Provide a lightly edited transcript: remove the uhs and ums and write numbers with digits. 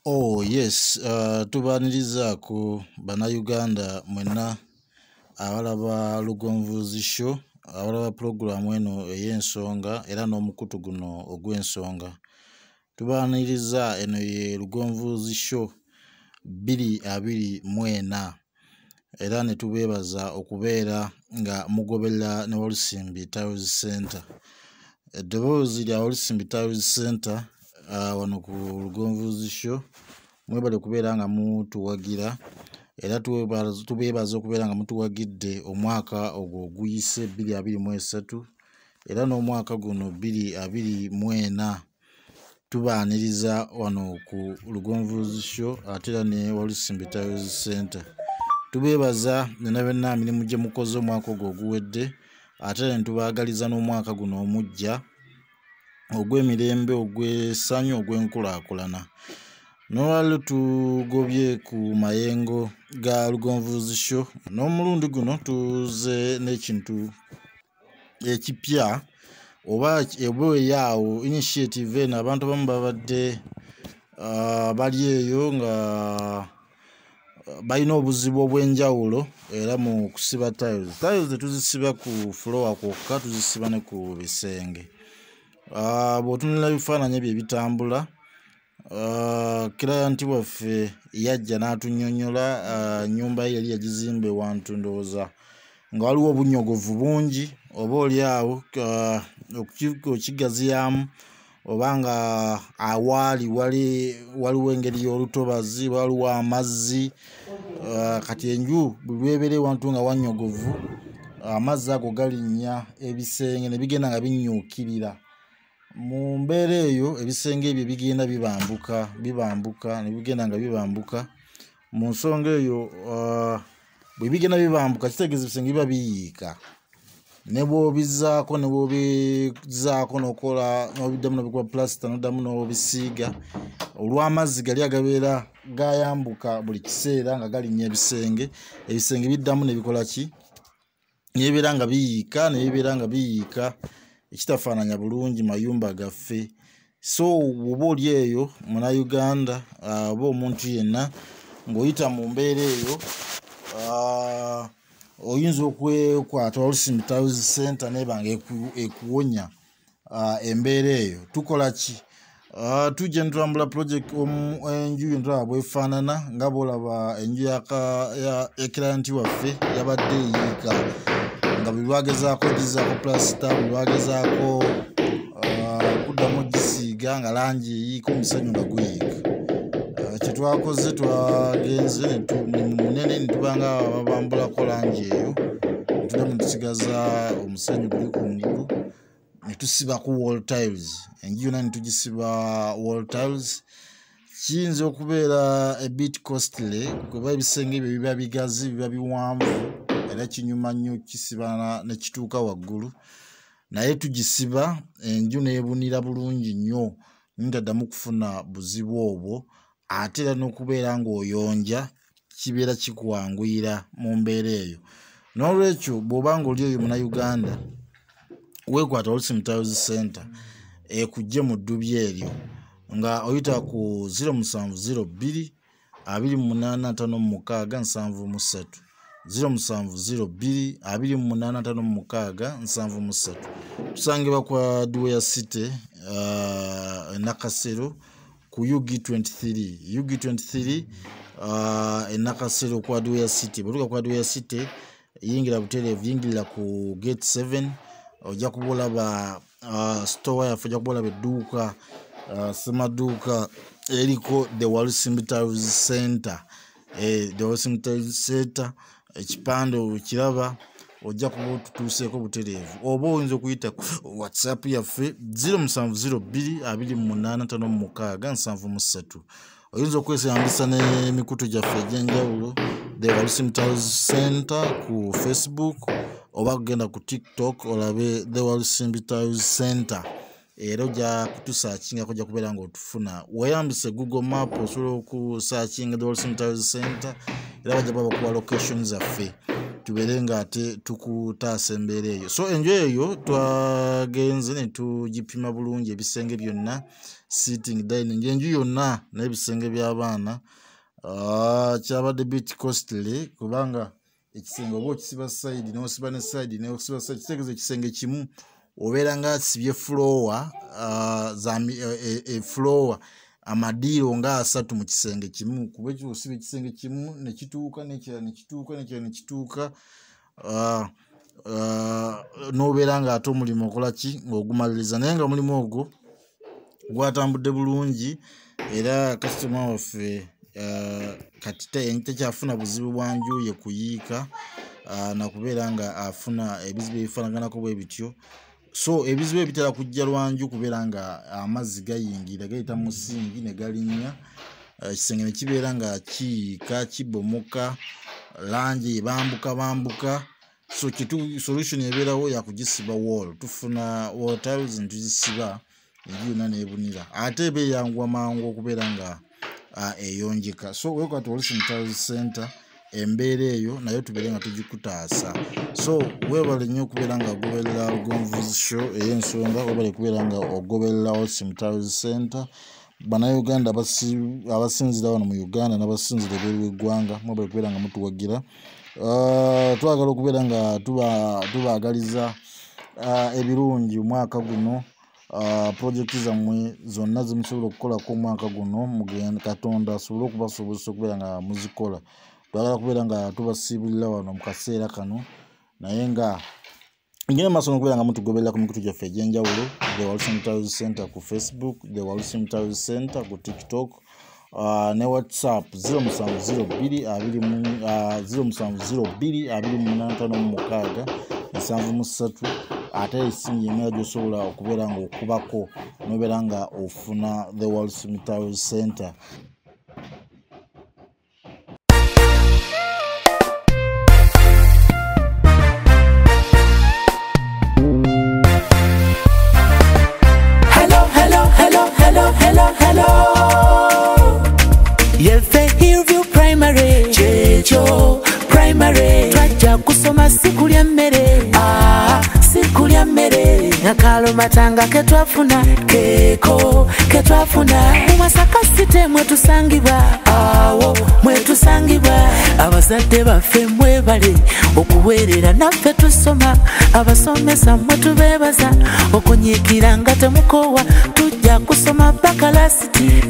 Oh yes, tubaniriza ku bannayuganda mwenna abalaba Lugonvuzi show, abalaba pulogulaamu eno ey'ensonga era n'omukutu guno ogw'ensonga. Tubaniriza eno ye Lugonvuzi show 2024 era ne tubeebaza okubeera nga mugoberera ne Walusimbi Tiles Center. Eddoboozi lya Walusimbi Tiles Center wano ku Lugonvuzi show mwebale kubeera nga mutuwagira era tubeebaza okubeera nga mutuwagidde omwaka ogwo oguyise 2023 era n'omwaka guno 2024 tubaaniriza wano ku Lugonvuzi show ate era ne Walusimbi Tiles Center. Tubeebaza bonna mirimu gye mukoze omwaka ogwo oguwedde ate ne tubaagaliza n'omwaka guno omujja ogw'emirembe, ogw'essanyu, ogw'enkulaakulana. N'olwaleero tugobye ku mayengo ga Lugonvuzi show n'omulundi guno tuze n'ekintu ekipya oba eyaawo initiative eno abantu abamu babadde bali eyo nga balina obuzibu obw'enjawulo era mu kusiba tiles. Tiles tuzisiba ku fuloowa kwokka, tuzisiba ne ku bisenge. Bw'otunula ebifaananyi ebyo ebitambula, kiranti waffe yajja n'atunnyonnyola ennyumba ye yali yagizimba ewantu ndowooza nga waliwo obunyogovu bungi oba oliawo okigaziyaamu oba nga awaali waliwo engeri y'olutobazi, waliwo amazzi. Kati enju bwe lwebera ewantu nga wanyogovu, amazzi ago galinnya ebisenge ne bigenda nga binyuukirira. Mu mbeera eyo ebisenge ebyo bigenda bibambuka ne bigenda nga bibambuka. Mu nsonga eyo bwe bigenda bibambuka kitegeeza ebisenge biba biyiika. Ne bw'obizaako n'okola n'obiddamu n'obikuba plasita n'oddamu n'obisiiga, olw'amazzi gali agabeera gayambuka buli kiseera nga galinnya ebisenge, ebisenge biddamu ne bikola ki? Ne bibeera nga biyiika ekitafaananya bulungi mayumba gaffe. So bw'oba oli eyo Munnayuganda oba omuntu yenna ng'oyita mu mbeera eyo, oyinza okwekwata Walusimbi Tiles Center n'eba nga ekuwonya embeera eyo. Tukola ki? Tujja ne tulambula project enju entulaba bw'efaanana nga bw'olaba enju ya kiranti waffe yabadde eyiika nga bwe lwagezaako gizaako plasita, bwe lwagezaako kuddamu gisiiga nga langi eyiika, omusenyu nga guyiika. Kye twakoze twagenze munene ne tuba nga babambulako langi eyo, ne tuddamu ne tusigaza omusenyu guli kungulu ne tusiba ku wall tiles. Enju yonna ne tugisiba wall tiles. Kiyinza okubeera a bit costly kuba ebisenge ebyo biba bigazi, biba biwanvu era kinyuma nnyo kisiba ne kituuka waggulu, naye tugisiba enju n'ebunira bulungi nnyo ntaddamu kufuna buzibu obwo. Ate era n'okubeera ng'oyonja kibeera kikuwanguyira mu mbeera eyo. N'olwekyo bw'oba nga oli eyo Munnayuganda weekwata Walusimbi Tiles Center ekujje mu ddubi eryo nga oyita ku 0702 2856 0702 2856. Tusangibwa kwa Dwyer City Nakasero ku UG23 Nakasero kwa Dwyer City. Bw'otuuka kwa Dwyer City yingira butereevu, yingirira ku gate 7 ojja kuba olaba store yaffe, ojja kuba olaba edduuka ssemaduuka eriko the Walusimbi Tiles Center. The Walusimbi Tiles Center ekipande okiraba ojja kuba otutuuseeko butereevu. Oba oyinza okuyita WhatsApp yaffe 0702 285673. Oyinza okwesambisa n'emikutu gyaffe egy'enjawulo the Walusimbi Tiles Center ku Facebook oba kugenda ku TikTok olabe the Walusimbi Tiles Center. Era ojja kutusakingako, ojja kubeera ng'otufuna. Weeyambise Google Map osobola okusakinga the Walusimbi Tiles Center era bajja bakuwa location zaffe tubeere nga ate tukutaasa embeera eyo. So enju eyo twagenze ne tugipima bulungi ebisenge byonna sitting dining enju yonna n'ebisenge by'abaana kyabadde bit costly kubanga ekisenge oba okisiba side n'osiba ne side n'osiba side kitegeeza ekisenge kimu obeera nga asibye fuloowa fuloowa amadiiro nga 3 mu kisenge kimu kuba ekyo osiba ekisenge kimu ne kituuka n'ekirala ne kituuka n'ekirala ne kituuka n'obeera ng'ate omulimu okola ki ng'ogumaliriza naye nga mulimu ogwo gwatambudde bulungi era kasitoma waffe kati tekyafuna buzibu bwa nju ye kuyiika nakubeera nga afuna ebizibu ebifaanaganako bwe bityo so ebizibu ebitera kujja lwanju kubeera nga amazzi gayingira gayita mu musingi ne galinnya ekisenge ne kibeera nga kiyiika kibomoka langi bambuka so solution ebeerawo yakugisiba wall tufuna wall tiles ntuzisiba enju yonna neebunira ate eba eyanguwa mangu okubeera nga eyonjeka so wekwata Walusimbi Tiles Center embeera eyo nayo tubeere nga tugikutaasa so webale nnyo okubeera nga ogoberera Lugonvuzi show ey'ensonga webale kubeera nga ogoberera Walusimbi Tiles Center bannayuganda abasinzira wano mu Uganda n'abasinzira ebweru w'eggwanga mwebale kubeera nga mutuwagira twagala okubeera nga tubaagaliza ebirungi omwaka guno project zammwe zonna zimusobola okukolako omwaka guno mugenda Katonda asobole okubasobozesa okubeera nga muzikola twagala kubeera nga tubasiibulira wano mu kaseera kano naye nga ngenda maaso n'okubeera nga mutugoberera ku mikutu gyaffe egy'enjawulo the Walusimbi Tiles Center ku Facebook the Walusimbi Tiles Center ku TikTok ne WhatsApp 07022556 ate esimu yemera gy'osobola okubeera nga okubako n'obeera nga ofuna the Walusimbi Tiles Center. Kusoma sikulya mmere sikulya mmere nakalo matanga ketwafuna ketwafuna mu Masaka City mwetusangibwa awo mwetusangibwa abazadde baffe mwebale okuweerera naffe tusoma abasomesa mwetubeebaza okunyiikira nga temukoowa tujja kusoma Bakalasiti